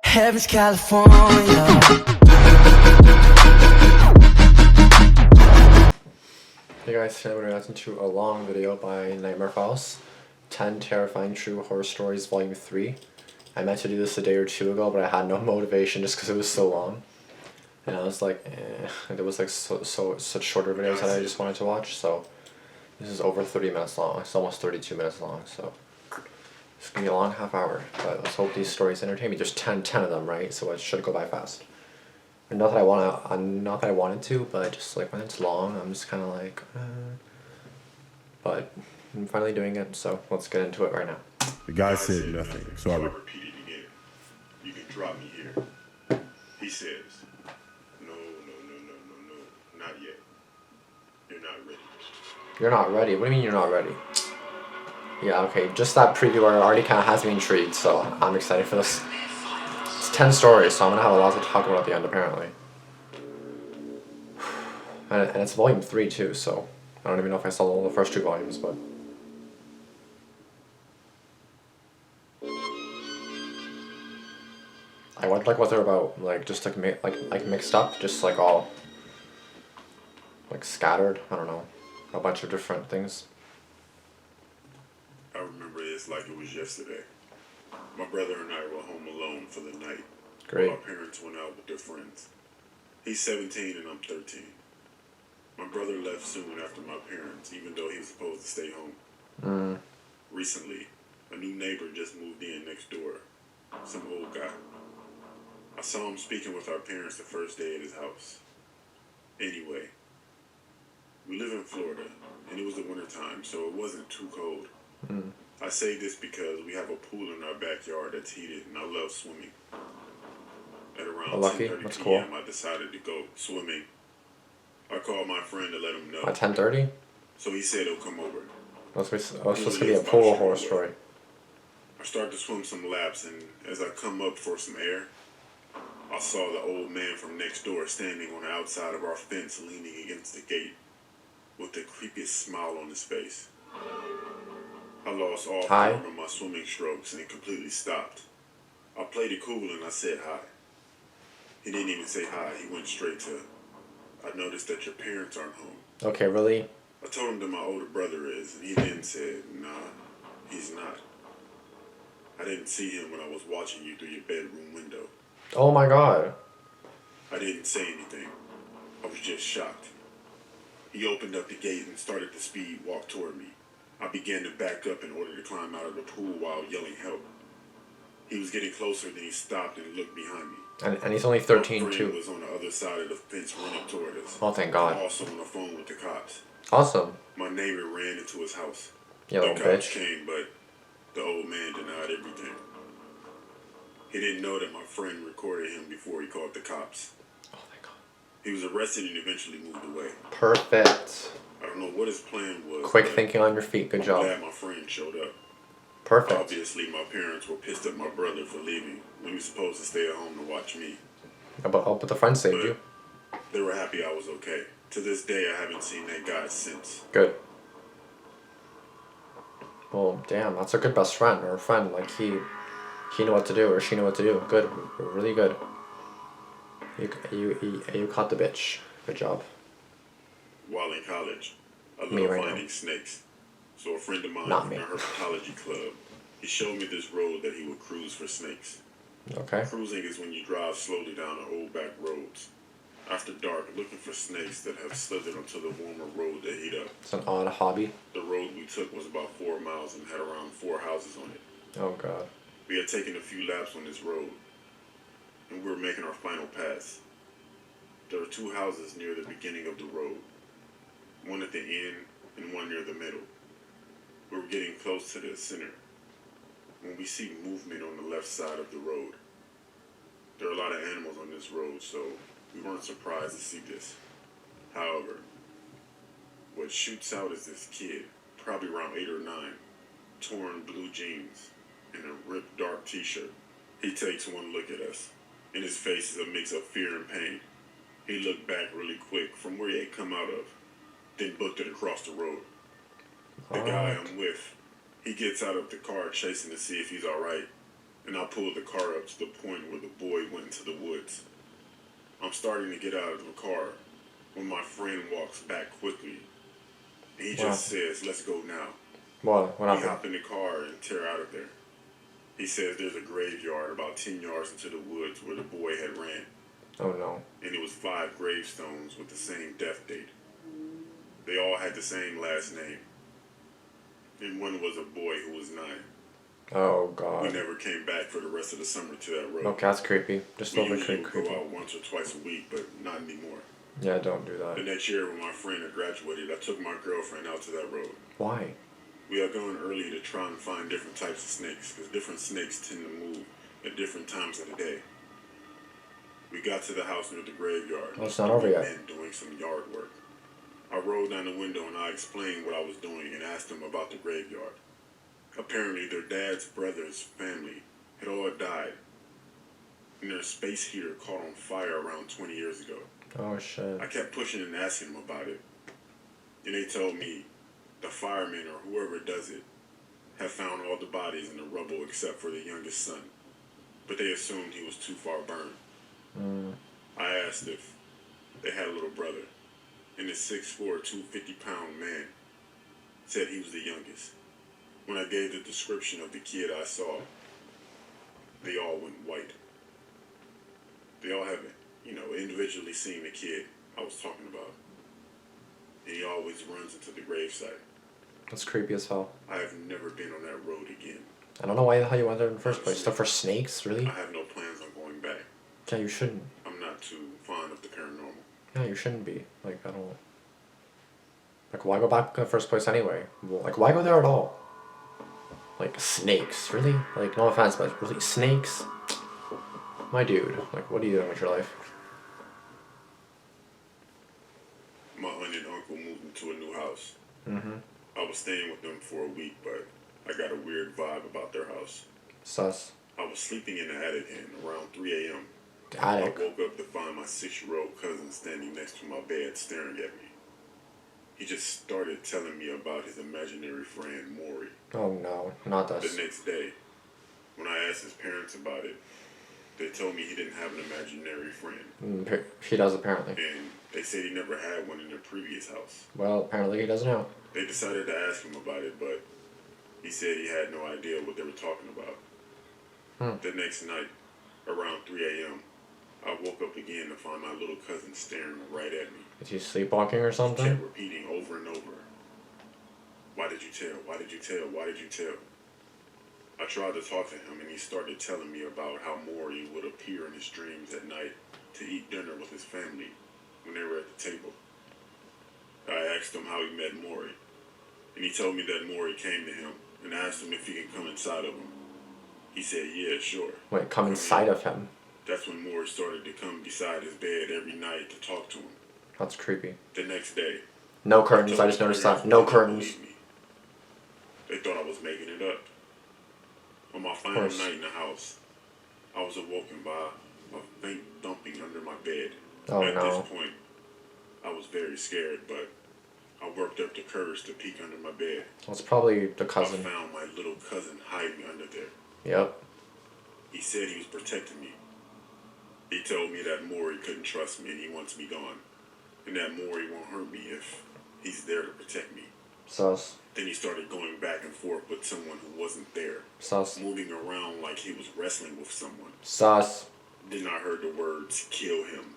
Heaven's California. Hey guys, today we're reacting to a long video by Nightmare Files, 10 Terrifying True Horror Stories Volume 3. I meant to do this a day or two ago, but I had no motivation just because it was so long. And I was like, there was like such shorter videos that I just wanted to watch, so this is over 30 minutes long. It's almost 32 minutes long, so it's gonna be a long half hour, but let's hope these stories entertain me. There's 10 of them, right? So it should go by fast. And not that I wanted to, but just like when it's long, I'm just kind of like, but I'm finally doing it, so let's get into it right now. The guy said nothing, so I repeated again. You can drop me here. He says, no, not yet. You're not ready. You're not ready? What do you mean you're not ready? Yeah, okay, just that preview already kind of has me intrigued, so I'm excited for this. It's 10 stories, so I'm going to have a lot to talk about at the end, apparently. And it's volume 3 too, so I don't even know if I saw all the first 2 volumes, but... I wonder like what they're about, like just like mixed up, just like all like scattered, I don't know, a bunch of different things. I remember it's like it was yesterday. My brother and I were home alone for the night. Great. While our parents went out with their friends. He's 17 and I'm 13. My brother left soon after my parents, even though he was supposed to stay home. Recently, a new neighbor just moved in next door. Some old guy. I saw him speaking with our parents the first day at his house. Anyway, we live in Florida, and it was the wintertime, so it wasn't too cold. I say this because we have a pool in our backyard that's heated, and I love swimming. At around 10:30 p.m., I decided to go swimming. I called my friend to let him know. At 10:30? So he said he'll come over. It's supposed to be a pool horror story. I started to swim some laps, and as I come up for some air, I saw the old man from next door standing on the outside of our fence leaning against the gate with the creepiest smile on his face. I lost all form of my swimming strokes and it completely stopped. I played it cool and I said hi. He didn't even say hi, he went straight to, I noticed that your parents aren't home. Okay, really? I told him that my older brother is, and he then said, nah, he's not. I didn't see him when I was watching you through your bedroom window. Oh my god. I didn't say anything. I was just shocked. He opened up the gate and started to speed walk toward me. I began to back up in order to climb out of the pool while yelling help. He was getting closer, then he stopped and looked behind me. And he's only 13 my friend too. was on the other side of the fence running toward us. Oh, thank God. Also on the phone with the cops. Awesome. My neighbor ran into his house. You little the cops bitch. came, but the old man denied everything. He didn't know that my friend recorded him before he called the cops. Oh, thank God. He was arrested and eventually moved away. Perfect. I don't know what his plan was. Quick thinking on your feet. Good job. I'm glad my friend showed up. Perfect. Obviously, my parents were pissed at my brother for leaving when he was supposed to stay at home to watch me. But the friend saved you. They were happy I was okay. To this day, I haven't seen that guy since. Good. Well, damn, that's a good best friend or a friend. Like he knew what to do or she knew what to do. Good, really good. You caught the bitch. Good job. While in college, I love finding snakes. So a friend of mine from the herpetology club, he showed me this road that he would cruise for snakes. Okay. Cruising is when you drive slowly down the old back roads. After dark, looking for snakes that have slithered onto the warmer road to heat up. It's an odd hobby. The road we took was about 4 miles and had around 4 houses on it. Oh God. We had taken a few laps on this road, and we were making our final pass. There were 2 houses near the beginning of the road, one at the end and one near the middle. We were getting close to the center when we see movement on the left side of the road. There are a lot of animals on this road, so we weren't surprised to see this. However, what shoots out is this kid, probably around 8 or 9, torn blue jeans and a ripped dark t-shirt. He takes one look at us. In his face is a mix of fear and pain. He looked back really quick from where he had come out of, then booked it across the road. The guy I'm with, he gets out of the car chasing to see if he's alright. and I pulled the car up to the point where the boy went into the woods. I'm starting to get out of the car when my friend walks back quickly. And he just says, "Let's go now." What We happened? hop in the car and tear out of there. He says there's a graveyard about 10 yards into the woods where the boy had ran. Oh no. And it was 5 gravestones with the same death date. They all had the same last name. And one was a boy who was 9. Oh We god. never came back for the rest of the summer to that road. Okay, that's creepy. Just a We little bit usually would creepy. go out once or twice a week, but not anymore. Yeah, don't do The that. next year when my friend had graduated, I took my girlfriend out to that road. Why? We are going early to try and find different types of snakes, because different snakes tend to move at different times of the day. We got to the house near the graveyard. Oh, it's not over yet. Men doing some yard work. I rolled down the window and I explained what I was doing and asked them about the graveyard. Apparently their dad's brother's family had all died, and their space heater caught on fire around 20 years ago. Oh shit. I kept pushing and asking them about it, and they told me the firemen or whoever does it have found all the bodies in the rubble except for the youngest son, but they assumed he was too far burned. I asked if they had a little brother, and the 6'4", 250-pound man said he was the youngest. When I gave the description of the kid I saw, they all went white. They all have, individually seen the kid I was talking about, and he always runs into the gravesite. That's creepy as hell. I have never been on that road again. I don't know why the hell you went there in the first place. Stuff for snakes, really? I have no plans on going back. Yeah, you shouldn't. I'm not too fond of the paranormal. Yeah, you shouldn't be. Like, I don't... Like, why go back in the first place anyway? Like, why go there at all? Like, snakes, really? Like, no offense, but really, snakes? My dude, like, what are you doing with your life? My aunt and uncle moved into a new house. Mm-hmm. I was staying with them for a week, but I got a weird vibe about their house. Sus. I was sleeping in the attic and around 3 a.m. The I attic. woke up to find my 6-year-old cousin standing next to my bed staring at me. He just started telling me about his imaginary friend, Maury. Oh no, not The this. next day, when I asked his parents about it, they told me he didn't have an imaginary friend. He does, apparently. And they said he never had one in their previous house. Well, apparently he does now. They decided to ask him about it, but he said he had no idea what they were talking about. The next night, around 3 a.m., I woke up again to find my little cousin staring right at me. Is he sleepwalking or He something? kept repeating over and over, "Why did you tell? Why did you tell? Why did you tell?" I tried to talk to him, and he started telling me about how Maury would appear in his dreams at night to eat dinner with his family when they were at the table. I asked him how he met Maury, and he told me that Maury came to him and asked him if he could come inside of him. He said, "Yeah, sure." Wait, come inside of him? That's when Maury started to come beside his bed every night to talk to him. That's creepy. The next day, No curtains, I just noticed that. No curtains. They thought I was making it up. On my final night in the house, I was awoken by a faint thumping under my bed. Oh At no. this point, I was very scared, but I worked up the courage to peek under my bed. Well, it's probably the cousin. I found my little cousin hiding under there. Yep. He said he was protecting me. He told me that Maury couldn't trust me and he wants me gone. And that Maury won't hurt me if he's there to protect me. Sus. Then he started going back and forth with someone who wasn't there. Sus. Moving around like he was wrestling with someone. Sus. Then I heard the words, "Kill him."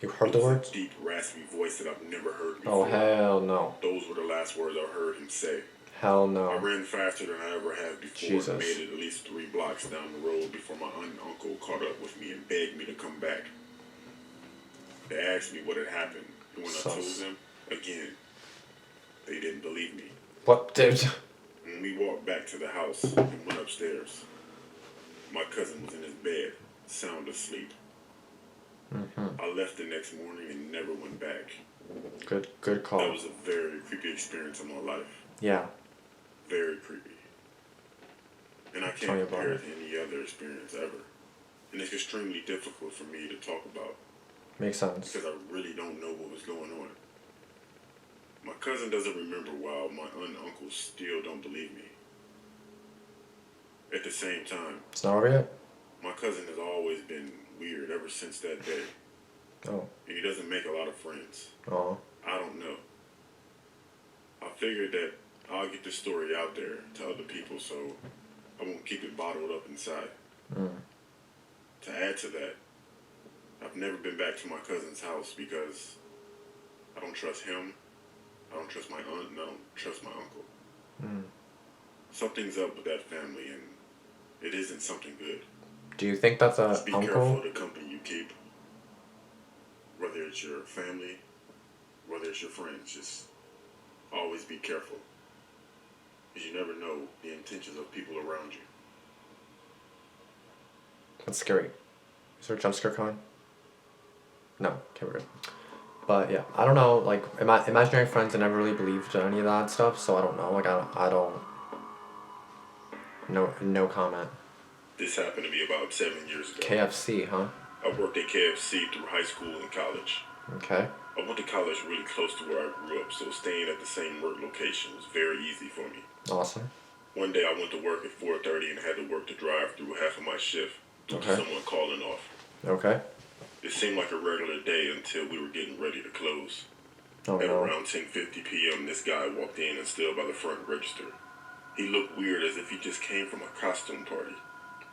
You heard the It was words? a deep, raspy voice that I've never heard Oh, before. hell no. Those were the last words I heard him say. Hell I no. ran faster than I ever have before Jesus. and made it at least 3 blocks down the road before my aunt and uncle caught up with me and begged me to come back. They asked me what had happened, and when I told Sus. them, again, they didn't believe me. What, dude? When we walked back to the house and went upstairs, my cousin was in his bed, sound asleep. I left the next morning and never went back. Good That call. was a very creepy experience in my life. Yeah. Very creepy. And I Tell me can't about compare it. it to any other experience ever. And it's extremely difficult for me to talk about Makes sense. because I really don't know what was going on. My cousin doesn't remember while my aunt and uncle still don't believe me. At the same time, It's not over yet? my cousin has always been weird ever since that day. Oh. He doesn't make a lot of friends. Oh. I don't know. I figured that I'll get this story out there to other people so I won't keep it bottled up inside. To add to that, I've never been back to my cousin's house because I don't trust him, I don't trust my aunt, and I don't trust my uncle. Something's up with that family, and it isn't something good. Do you think that's Just a be careful uncle? of the company you keep. Whether it's your family, whether it's your friends, just always be careful. Because you never know the intentions of people around you. That's scary. Is there a jump scare coming? No. Okay, we're good. But yeah, I don't know. Like, imaginary friends, I never really believed in any of that stuff, so I don't know. Like, I don't. No comment. This happened to me about 7 years ago. KFC, huh? I worked at KFC through high school and college. Okay. I went to college really close to where I grew up, so staying at the same work location was very easy for me. Awesome. One day I went to work at 4:30 and had to work the drive-through half of my shift due to someone calling off. Okay. It seemed like a regular day until we were getting ready to close. Oh At no. around 10:50 p.m., this guy walked in and stood by the front register. He looked weird as if he just came from a costume party.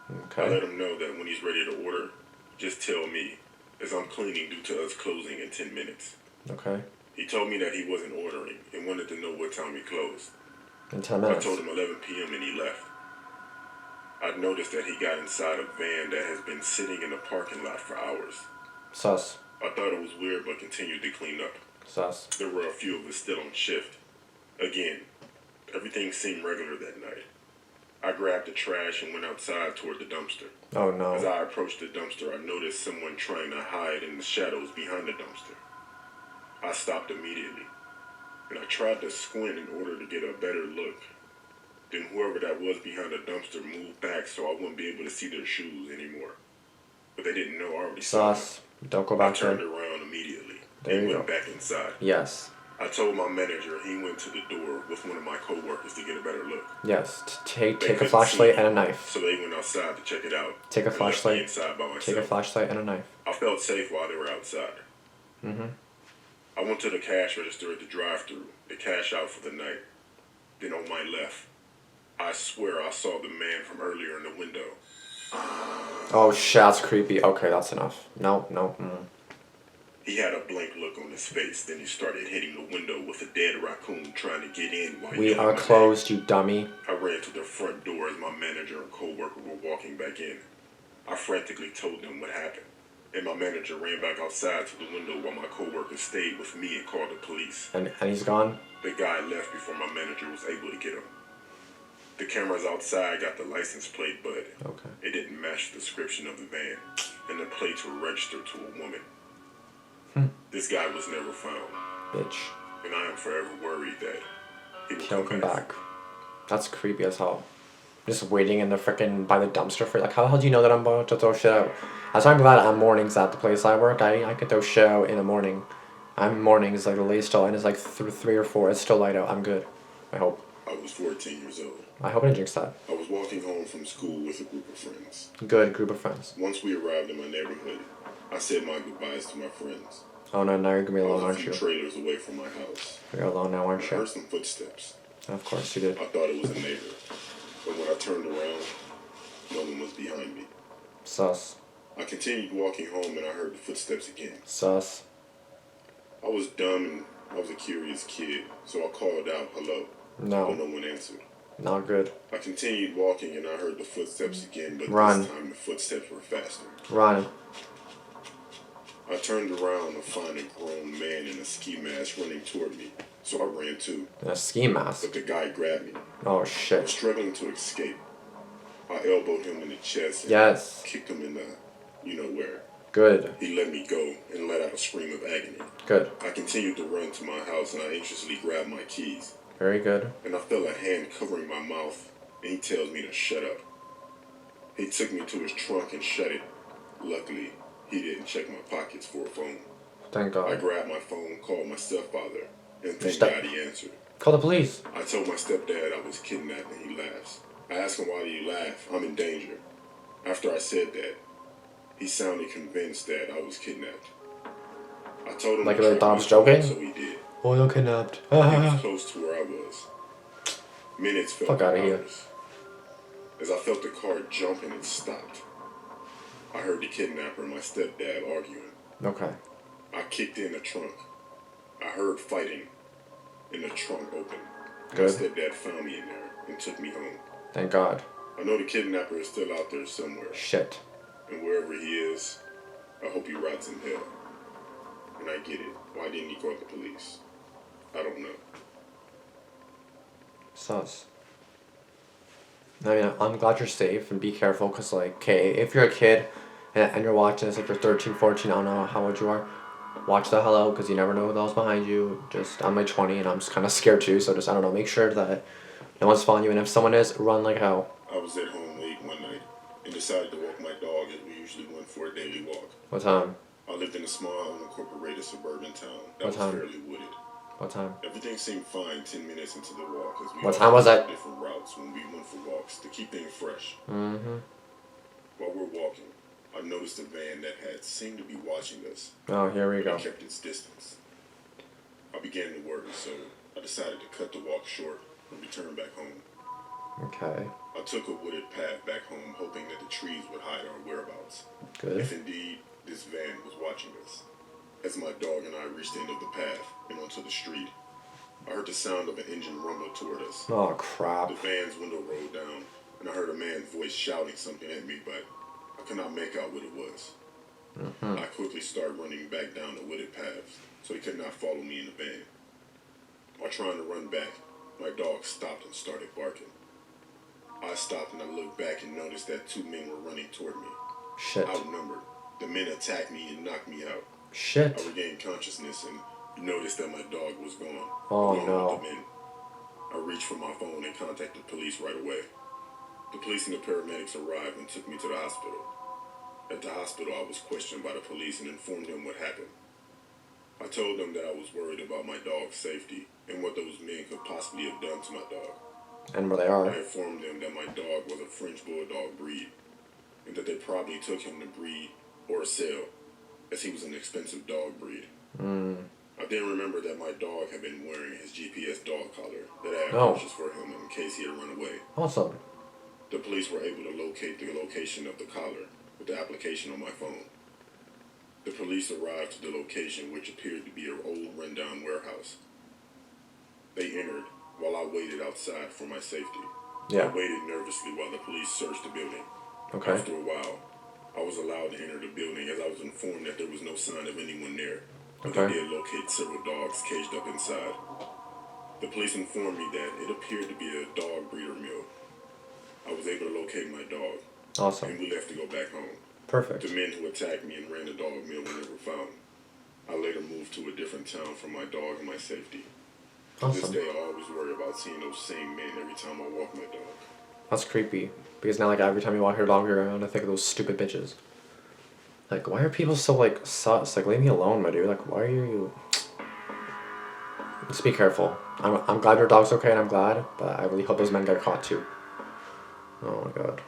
I let Okay. him know that when he's ready to order, just tell me, as I'm cleaning due to us closing in 10 minutes. Okay. He told me that he wasn't ordering and wanted to know what time we closed. In 10 I minutes. told him 11 p.m. and he left. I'd noticed that he got inside a van that has been sitting in the parking lot for hours. Sus. I thought it was weird but continued to clean up. Sus. There were a few of us still on shift. Again, everything seemed regular that night. I grabbed the trash and went outside toward the dumpster. Oh As no. I approached the dumpster, I noticed someone trying to hide in the shadows behind the dumpster. I stopped immediately, and I tried to squint in order to get a better look. Then whoever that was behind the dumpster moved back so I wouldn't be able to see their shoes anymore. But they didn't know I already saw them. Sus. Don't go I back turned there. around immediately There and you went go. back inside. Yes. I told my manager he went to the door with one of my coworkers to get a better look. Yes. They Take a couldn't flashlight see and a me, knife. so they went outside to check it out. Take a and left me flashlight. inside by Take a myself. flashlight and a knife. I felt safe while they were outside. I went to the cash register at the drive-thru to cash out for the night. Then on my left, I swear I saw the man from earlier in the window. Oh shit, that's creepy. Okay, that's enough. No. He had a blank look on his face. Then he started hitting the window with a dead raccoon trying to get in while We yelling are my name. closed, you dummy. I ran to the front door as my manager and coworker were walking back in. I frantically told them what happened, and my manager ran back outside to the window while my coworker stayed with me and called the police. And he's gone? The guy left before my manager was able to get him. The cameras outside got the license plate, but Okay. it didn't match the description of the van, and the plates were registered to a woman. This guy was never found, Bitch. and I am forever worried that he will He'll come come back. back. That's creepy as hell. Just waiting in the frickin' by the dumpster for like, how the hell do you know that I'm about to throw shit out? I was talking about it on mornings at the place I work. I could throw shit out in the morning. I'm mornings, like the latest still, and it's like 3 or 4. It's still light out. I'm good. I hope. I was 14 years old. I hope I didn't jinx that. I was walking home from school with a group of friends. Good group of friends. Once we arrived in my neighborhood, I said my goodbyes to my friends. Oh no, now you're gonna be I alone, was a aren't few you? trailers away from my house. You're alone now, I aren't you? heard some footsteps. Of course you did. I thought it was a neighbor, but when I turned around, no one was behind me. Sus. I continued walking home and I heard the footsteps again. Sus. I was dumb and I was a curious kid, so I called out hello, but No. no one answered. Not good. I continued walking and I heard the footsteps again, but Run. this time the footsteps were faster. Run. I turned around to find a grown man in a ski mask running toward me, so I ran too, In a ski mask. but the guy grabbed me. Oh I was shit. struggling to escape. I elbowed him in the chest and Yes. kicked him in the you-know-where. Good. He let me go and let out a scream of agony. Good. I continued to run to my house and I anxiously grabbed my keys. Very good. And I felt a hand covering my mouth, and he tells me to shut up. He took me to his trunk and shut it. Luckily, he didn't check my pockets for a phone. Thank I God. grabbed my phone, called my stepfather, and thank Step- God he answered. Call the police. I told my stepdad I was kidnapped and he laughs. I asked him, why do you laugh? I'm in danger. After I said that, he sounded convinced that I was kidnapped. I told him Like to they track thought I my was phone, joking? so he did. Oh, you're kidnapped. He was close to where I was. Minutes felt Fuck like outta here. hours. As I felt the car jumping, it stopped. I heard the kidnapper and my stepdad arguing. Okay. I kicked in the trunk. I heard fighting, and the trunk opened. Good. My stepdad found me in there and took me home. Thank God. I know the kidnapper is still out there somewhere. Shit. And wherever he is, I hope he rots in hell. And I get it. Why didn't he call the police? I don't know. Sus. I mean, I'm glad you're safe and be careful because, like, okay, if you're a kid and you're watching this, if you're 13, 14, I don't know how old you are, watch the hell out because you never know who else behind you. Just, I'm like 20 and I'm just kind of scared too, so just, I don't know, make sure that no one's following you, and if someone is, run like hell. I was at home late one night and decided to walk my dog as we usually went for a daily walk. What time? I lived in a small, unincorporated suburban town that What was time? fairly wooded. What time? Everything seemed fine 10 minutes into the walk as we What all time was took that? different routes when we went for walks to keep things fresh. Mm-hmm. While we're walking, I noticed a van that had seemed to be watching us. Oh, here we But go. it kept its distance. I began to worry, so I decided to cut the walk short and return back home. Okay. I took a wooded path back home, hoping that the trees would hide our whereabouts. Good. If indeed this van was watching us. As my dog and I reached the end of the path and onto the street, I heard the sound of an engine rumble toward us. Oh, crap. The van's window rolled down, and I heard a man's voice shouting something at me, but I could not make out what it was. Mm-hmm. I quickly started running back down the wooded paths, so he could not follow me in the van. While trying to run back, my dog stopped and started barking. I stopped and I looked back and noticed that two men were running toward me. Shit. Outnumbered, the men attacked me and knocked me out. Shit. I regained consciousness and noticed that my dog was gone. Oh, along no. with the men. I reached for my phone and contacted police right away. The police and the paramedics arrived and took me to the hospital. At the hospital, I was questioned by the police and informed them what happened. I told them that I was worried about my dog's safety and what those men could possibly have done to my dog. And where they I are. informed them that my dog was a French Bulldog breed and that they probably took him to breed or sell, as he was an expensive dog breed. I then remembered that my dog had been wearing his GPS dog collar that I had purchased for him in case he had run away. Awesome. The police were able to locate the location of the collar with the application on my phone. The police arrived to the location, which appeared to be an old rundown warehouse. They entered while I waited outside for my safety. Yeah. I waited nervously while the police searched the building. Okay. After a while, I was allowed to enter the building as I was informed that there was no sign of anyone there. But Okay. they did locate several dogs caged up inside. The police informed me that it appeared to be a dog breeder mill. I was able to locate my dog, and Awesome. we left to go back home. Perfect. The men who attacked me and ran the dog mill were never found. I later moved to a different town for my dog and my safety. To this Awesome. day, I always worry about seeing those same men every time I walk my dog. That's creepy. Because now, like, every time you walk your dog around, I think of those stupid bitches. Like, why are people so, like, sus? Like, leave me alone, my dude. Like, why are you... Just be careful. I'm glad your dog's okay, and I'm glad, but I really hope those men get caught, too. Oh, my God.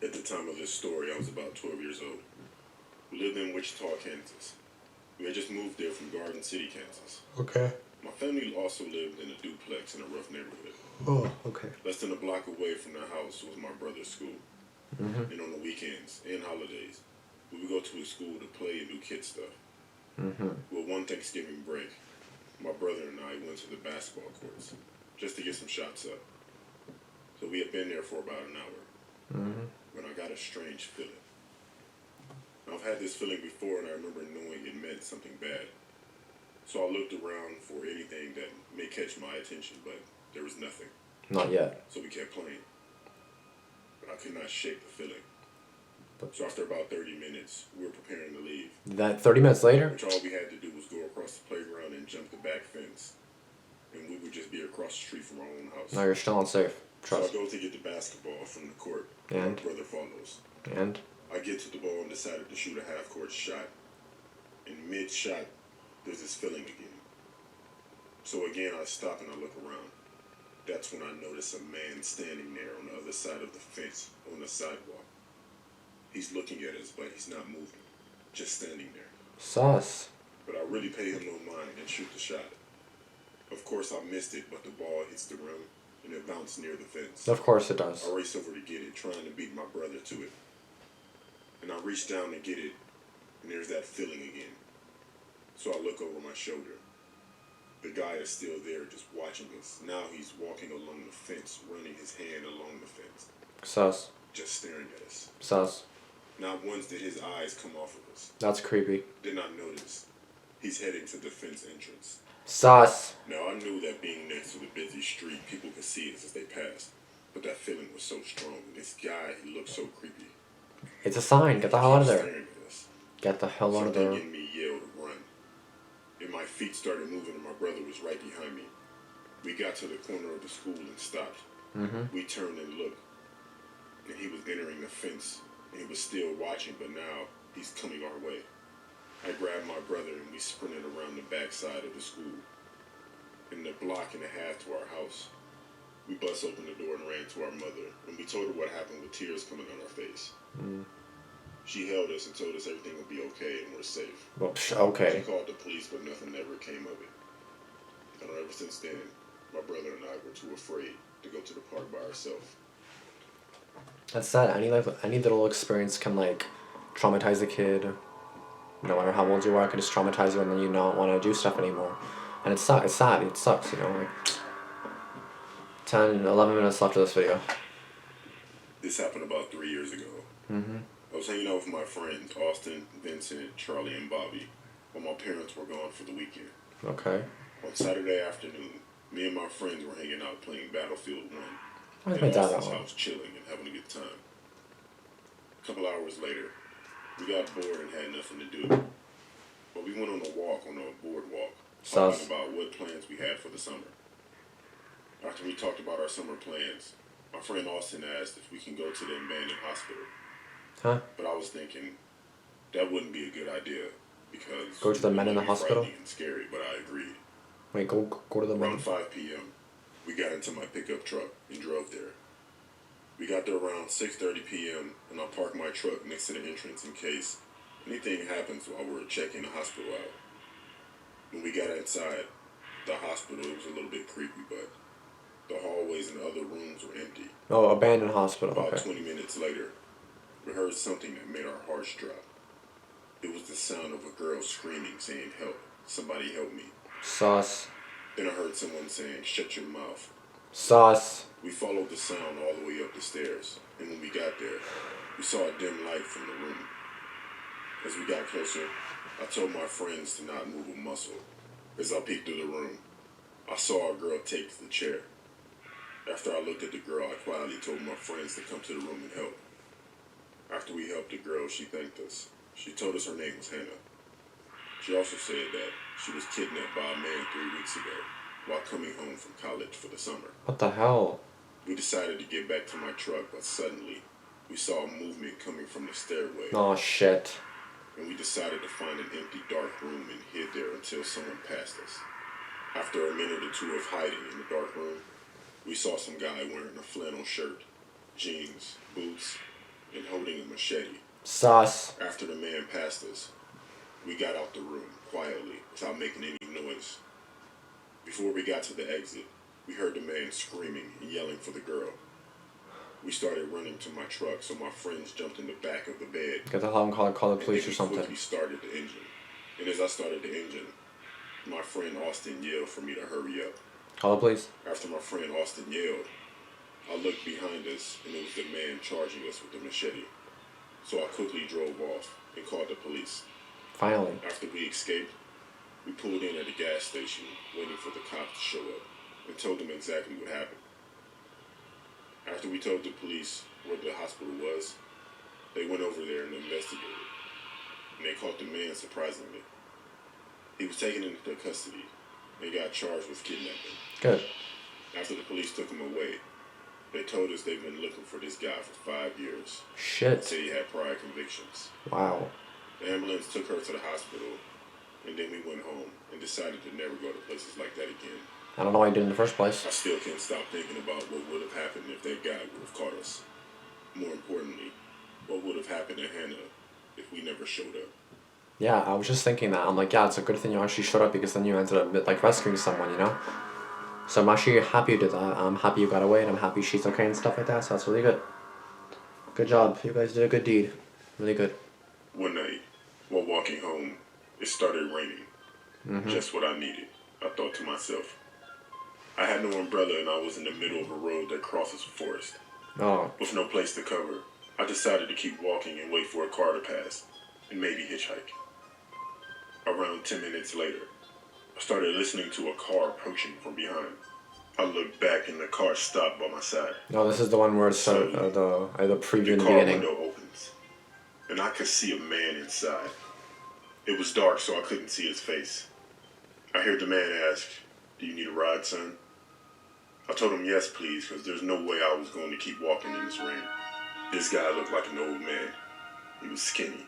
At the time of this story, I was about 12 years old. We lived in Wichita, Kansas. We had just moved there from Garden City, Kansas. Okay. My family also lived in a duplex in a rough neighborhood. Oh, okay. Less than a block away from the house was my brother's school. Mm-hmm. And on the weekends and holidays, we would go to his school to play and do kid stuff. Mm-hmm. Well, one Thanksgiving break, my brother and I went to the basketball courts just to get some shots up. So we had been there for about an hour Mm-hmm. when I got a strange feeling. I've had this feeling before, and I remember knowing it meant something bad. So I looked around for anything that may catch my attention, but there was nothing. Not yet. So we kept playing. But I could not shake the feeling. So after about 30 minutes, we were preparing to leave. That 30 minutes later? Which all we had to do was go across the playground and jump the back fence. And we would just be across the street from our own house. No, you're still unsafe. So I Trust. go to get the basketball from the court. And? My brother follows. And? I get to the ball and decided to shoot a half-court shot. In mid-shot, there's this feeling again. So again, I stop and I look around. That's when I noticed a man standing there on the other side of the fence on the sidewalk. He's looking at us, but he's not moving, just standing there. Sus. But I really paid him no mind and shoot the shot. Of course, I missed it, but the ball hits the rim and it bounced near the fence. Of course it does. I race over to get it, trying to beat my brother to it. And I reach down to get it, and there's that feeling again. So I look over my shoulder. The guy is still there, just watching us. Now he's walking along the fence, running his hand along the fence. Sus. Just staring at us. Sus. Not once did his eyes come off of us. That's creepy. Did not notice. He's heading to the fence entrance. Sus. Now I knew that being next to the busy street, people could see us as they passed. But that feeling was so strong. This guy, he looked so creepy. It's a sign. Get the hell out of there. Staring at us. Get the hell out of there. Something in me yelled to run. And my feet started moving and my brother was right behind me. We got to the corner of the school and stopped. We turned and looked. And he was entering the fence. And he was still watching, but now he's coming our way. I grabbed my brother and we sprinted around the back side of the school. In the block and a half to our house. We bust open the door and ran to our mother. And we told her what happened with tears coming on our face. She held us and told us everything would be okay and we're safe. Well, She okay. called the police, but nothing ever came of it. And ever since then, my brother and I were too afraid to go to the park by ourselves. That's sad. Any little experience can like traumatize a kid. No matter how old you are, it can just traumatize you, and then you don't want to do stuff anymore. And it's sad. It's sad. It sucks. You know, like 10, 11 minutes left of this video. This happened about 3 years ago. I was hanging out with my friends, Austin, Vincent, Charlie, and Bobby, while my parents were gone for the weekend. Okay. On Saturday afternoon, me and my friends were hanging out playing Battlefield 1 Where's my in dad Austin's at home? house, chilling and having a good time. A couple hours later, we got bored and had nothing to do. But we went on a walk on a boardwalk, talking Sus. about what plans we had for the summer. After we talked about our summer plans, my friend Austin asked if we can go to the abandoned hospital. Huh? But I was thinking that wouldn't be a good idea because Go to the men in the it would be hospital? frightening and scary. But I agreed. Wait, go to the Around room. 5 p.m., we got into my pickup truck and drove there. We got there around 6:30 p.m. and I parked my truck next to the entrance in case anything happens while we were checking the hospital out. When we got inside the hospital, it was a little bit creepy, but the hallways and other rooms were empty. Oh, abandoned hospital. About Okay. 20 minutes later, we heard something that made our hearts drop. It was the sound of a girl screaming, saying, "Help, somebody help me." Sus. Then I heard someone saying, "Shut your mouth." Sus. We followed the sound all the way up the stairs, and when we got there, we saw a dim light from the room. As we got closer, I told my friends to not move a muscle. As I peeked through the room, I saw a girl take to the chair. After I looked at the girl, I quietly told my friends to come to the room and help. After we helped the girl, she thanked us. She told us her name was Hannah. She also said that she was kidnapped by a man 3 weeks ago while coming home from college for the summer. What the hell? We decided to get back to my truck, but suddenly we saw a movement coming from the stairway. Oh shit. And we decided to find an empty, dark room and hid there until someone passed us. After a minute or two of hiding in the dark room, we saw some guy wearing a flannel shirt, jeans, boots, and holding a machete. Sus. After the man passed us, we got out the room quietly without making any noise. Before we got to the exit, we heard the man screaming and yelling for the girl. We started running to my truck, so my friends jumped in the back of the bed. Get the hell and call the police or We something. quickly started the engine. And as I started the engine, my friend Austin yelled for me to hurry up. Call the police. After my friend Austin yelled, I looked behind us, and it was the man charging us with the machete. So I quickly drove off and called the police. Finally. After we escaped, we pulled in at a gas station, waiting for the cops to show up, and told them exactly what happened. After we told the police where the hospital was, they went over there and investigated, and they caught the man surprisingly. He was taken into custody and got charged with kidnapping. Good. After the police took him away, they told us they've been looking for this guy for 5 years. Shit. Said he had prior convictions. Wow. The ambulance took her to the hospital, and then we went home and decided to never go to places like that again. I don't know why you did it in the first place. I still can't stop thinking about what would have happened if that guy would have caught us. More importantly, what would have happened to Hannah if we never showed up. Yeah, I was just thinking that. I'm like, yeah, it's a good thing you actually showed up because then you ended up like rescuing someone, you know? So I'm actually happy you did that. I'm happy you got away and I'm happy she's okay and stuff like that, so that's really good. Good job. You guys did a good deed. Really good. One night, while walking home, it started raining. Just what I needed, I thought to myself. I had no umbrella and I was in the middle of a road that crosses a forest. Oh, With no place to cover, I decided to keep walking and wait for a car to pass, and maybe hitchhike. Around 10 minutes later, I started listening to a car approaching from behind. I looked back and the car stopped by my side. no, this is the one where it's the preview The in the car beginning. window opens, and I could see a man inside. It was dark, so I couldn't see his face. I heard the man ask, "Do you need a ride, son?" I told him yes, please, because there's no way I was going to keep walking in this rain. This guy looked like an old man. He was skinny,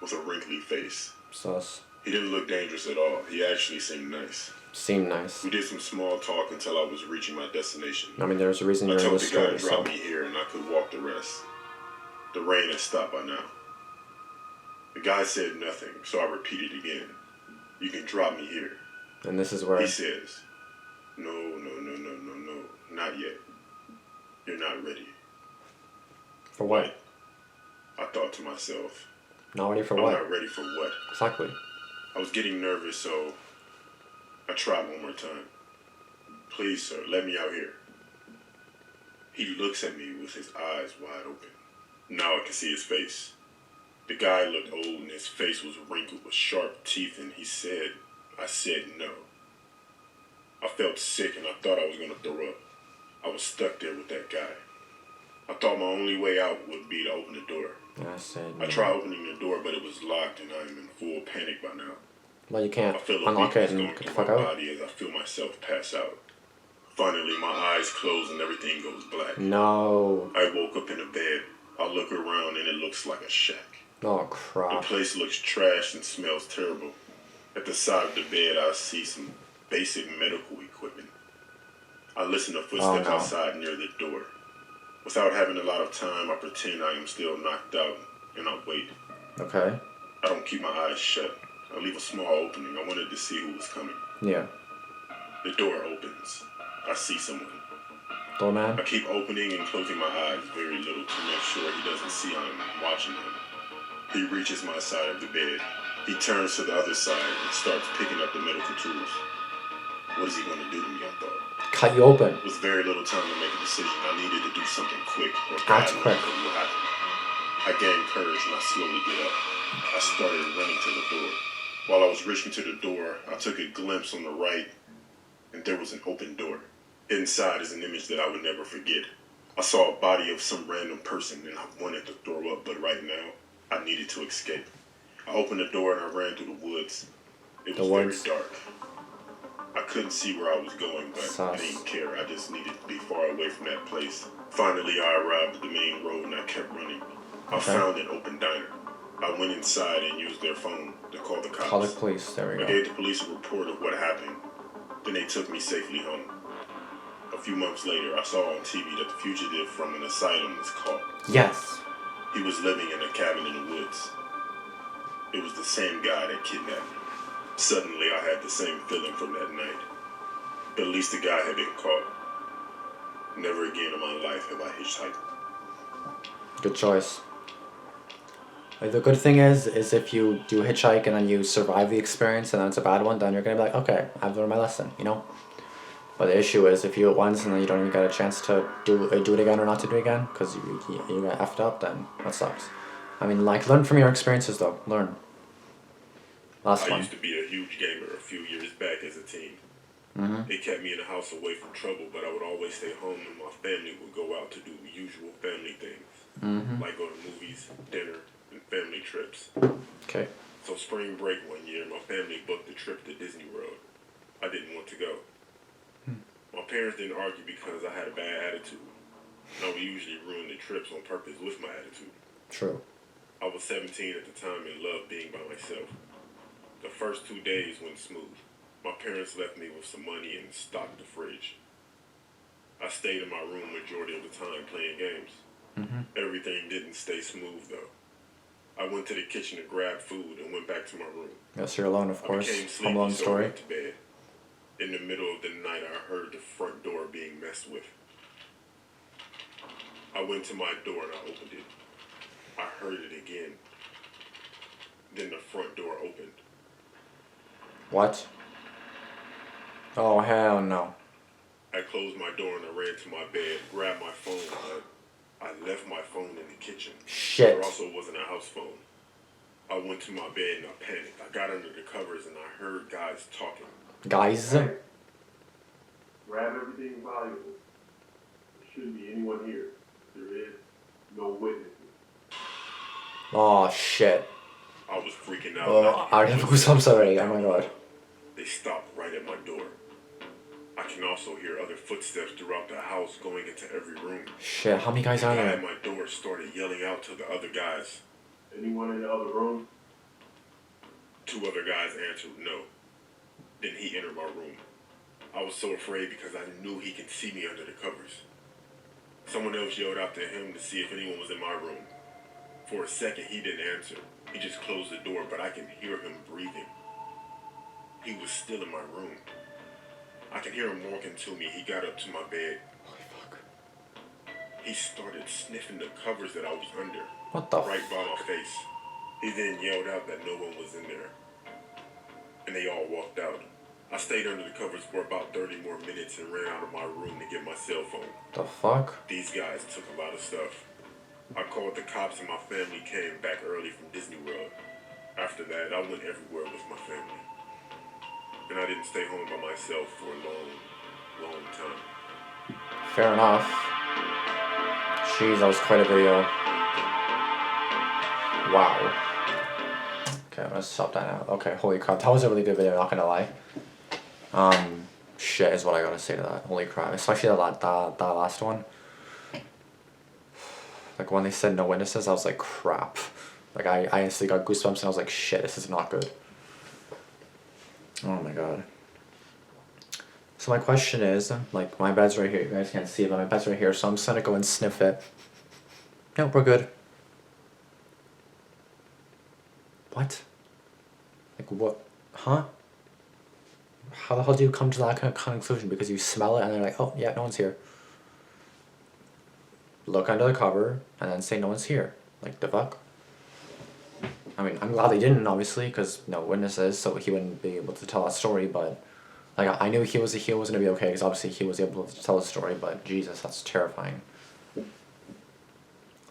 with a wrinkly face. Sus. He didn't look dangerous at all. He actually seemed nice. Seemed nice. We did some small talk until I was reaching my destination. I mean, there's a reason I you're in told this the guy story, to drop so. me here and I could walk the rest. The rain had stopped by now. The guy said nothing, so I repeated again. "You can drop me here." And this is where. He says, no, not yet. You're not ready. For what? I thought to myself, Not ready for I'm what? not ready for what? Exactly. I was getting nervous, so I tried one more time. "Please, sir, let me out here." He looks at me with his eyes wide open. Now I can see his face. The guy looked old and his face was wrinkled with sharp teeth, and I said no. I felt sick and I thought I was going to throw up. I was stuck there with that guy. I thought my only way out would be to open the door. I said. I tried opening the door, but it was locked and I am in full panic by now. Well, you can't I feel a unlock it weakness and going get the through fuck my out. body as I feel myself pass out. Finally, my eyes close and everything goes black. No. I woke up in a bed. I look around and it looks like a shack. Oh, The crap. place looks trashed and smells terrible. At the side of the bed, I see some basic medical equipment. I listen to footsteps no. outside near the door. Without having a lot of time, I pretend I am still knocked out, and I wait. Okay. I don't keep my eyes shut. I leave a small opening. I wanted to see who was coming. Yeah. The door opens. I see someone. Doorman? I keep opening and closing my eyes very little to make sure he doesn't see I'm watching him. He reaches my side of the bed. He turns to the other side and starts picking up the medical tools. What is he going to do to me, I thought. Cut you open. With very little time to make a decision, I needed to do something quick or Act bad quick. news will happen. I gained courage and I slowly get up. I started running to the door. While I was reaching to the door, I took a glimpse on the right, and there was an open door. Inside is an image that I would never forget. I saw a body of some random person, and I wanted to throw up, but right now, I needed to escape. I opened the door and I ran through the woods. It was very dark. I couldn't see where I was going, but I didn't care. I just needed to be far away from that place. Finally, I arrived at the main road and I kept running. I found an open diner. I went inside and used their phone to call the cops. Call the police. There we I go. gave the police a report of what happened. Then they took me safely home. A few months later, I saw on TV that the fugitive from an asylum was caught. Yes. He was living in a cabin in the woods. It was the same guy that kidnapped me. Suddenly, I had the same feeling from that night. But at least the guy had been caught. Never again in my life have I hitchhiked. Good choice. Like, the good thing is if you do hitchhike and then you survive the experience and then it's a bad one, then you're gonna be like, okay, I've learned my lesson, you know? But the issue is if you do it once and then you don't even get a chance to do it again or not to do it again because you got effed up, then that sucks. I mean, like, learn from your experiences though. Learn. Last I one. used to be a huge gamer a few years back as a teen. It kept me in the house away from trouble, but I would always stay home and my family would go out to do the usual family things. Like go to movies, dinner, and family trips. Okay. So spring break one year, my family booked a trip to Disney World. I didn't want to go. My parents didn't argue because I had a bad attitude. I would usually ruin the trips on purpose with my attitude. True. I was 17 at the time and loved being by myself. The first 2 days went smooth. My parents left me with some money and stocked the fridge. I stayed in my room majority of the time playing games. Everything didn't stay smooth though. I went to the kitchen to grab food and went back to my room. Yes, you're alone, of I course. became Home sleepy, Alone so I story. went to bed. In the middle of the night, I heard the front door being messed with. I went to my door and I opened it. I heard it again. Then the front door opened. What? Oh, hell no. I closed my door and I ran to my bed, grabbed my phone, but I left my phone in the kitchen. Shit. There also wasn't a house phone. I went to my bed and I panicked. I got under the covers and I heard guys talking. Guys? Grab everything valuable. There shouldn't be anyone here. There is no witnesses. Oh, shit. I was freaking out. Oh, I have goosebumps already. Oh my god. They stopped right at my door. I can also hear other footsteps throughout the house going into every room. Shit, how many guys are The guy at there? my door started yelling out to the other guys. Anyone in the other room? 2 other guys answered no. Then he entered my room. I was so afraid because I knew he could see me under the covers. Someone else yelled out to him to see if anyone was in my room. For a second, he didn't answer. He just closed the door, but I can hear him breathing. He was still in my room. I can hear him walking to me. He got up to my bed. Holy fuck. He started sniffing the covers that I was under. What the Right by my face. He then yelled out that no one was in there. And they all walked out. I stayed under the covers for about 30 more minutes and ran out of my room to get my cell phone. The fuck? These guys took a lot of stuff. I called the cops and my family came back early from Disney World. After that, I went everywhere with my family. And I didn't stay home by myself for a long, long time. Fair enough. Jeez, that was quite a video. Wow. Okay, I'm gonna stop that now. Okay, holy crap, that was a really good video, not gonna lie. Shit is what I gotta say to that. Holy crap, especially that last one. Like when they said no witnesses, I was like, crap. Like I instantly got goosebumps and I was like, shit, this is not good. Oh my god. So my question is, like my bed's right here, you guys can't see it, but my bed's right here, so I'm just gonna go and sniff it. Nope, we're good. What? Like what? Huh? How the hell do you come to that kind of conclusion? Because you smell it and they're like, oh yeah, no one's here. Look under the cover and then say no one's here. Like the fuck? I mean, I'm glad they didn't, obviously, because no witnesses, so he wouldn't be able to tell that story, but like I knew he was going to be okay, because obviously he was able to tell the story, but Jesus, that's terrifying.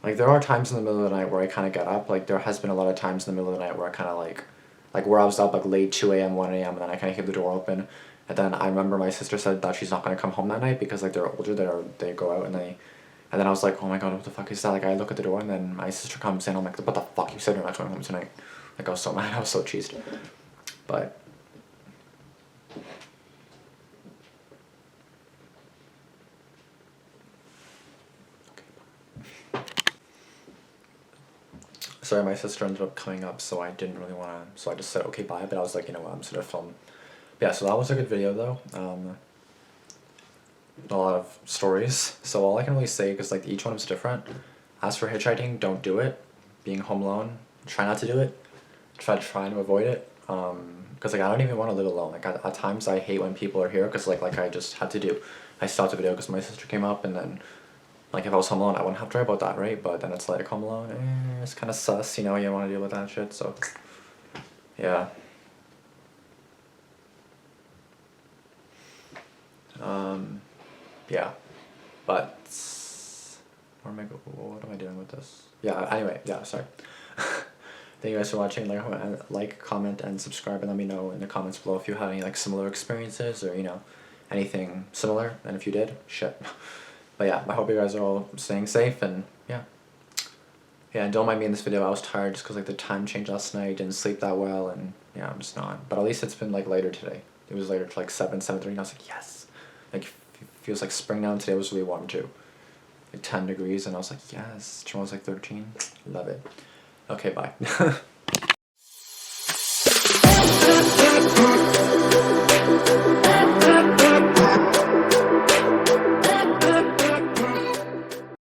Like there are times in the middle of the night where I kind of get up, like there has been a lot of times in the middle of the night where I kind of like where I was up like late 2 a.m., 1 a.m., and then I kind of hear the door open, and then I remember my sister said that she's not going to come home that night because like they're older, they go out and then I was like, oh my god, what the fuck is that? Like I look at the door and then my sister comes in, I'm like, what the fuck, you said you're not going home tonight. Like I was so mad, I was so cheesed. But sorry, my sister ended up coming up, so I didn't really want to, so I just said okay bye, but I was like, you know what, I'm just gonna film. But yeah, so that was a good video though. A lot of stories, so all I can really say, because like each one was different. As for hitchhiking, don't do it. Being home alone, try not to do it. Try to avoid it. Because like I don't even want to live alone. Like at times I hate when people are here, because like I just had to do. I stopped the video because my sister came up, and then like if I was home alone, I wouldn't have to worry about that, right? But then it's like home alone, it's kind of sus, you know. You don't want to deal with that shit, so yeah. Yeah, but what am I doing with this? Yeah, anyway, yeah, sorry. Thank you guys for watching. Like, comment, and subscribe, and let me know in the comments below if you had any like similar experiences, or you know, anything similar, and if you did, shit. But yeah, I hope you guys are all staying safe, and yeah. Yeah, and don't mind me in this video, I was tired just because like the time changed last night, didn't sleep that well, and yeah, I'm just not. But at least it's been like later today. It was later to like 7:30, and I was like, yes. Like, feels like spring now, and today was really warm too. Like 10 degrees, and I was like, yes. Tomorrow's like 13. Love it. Okay, bye.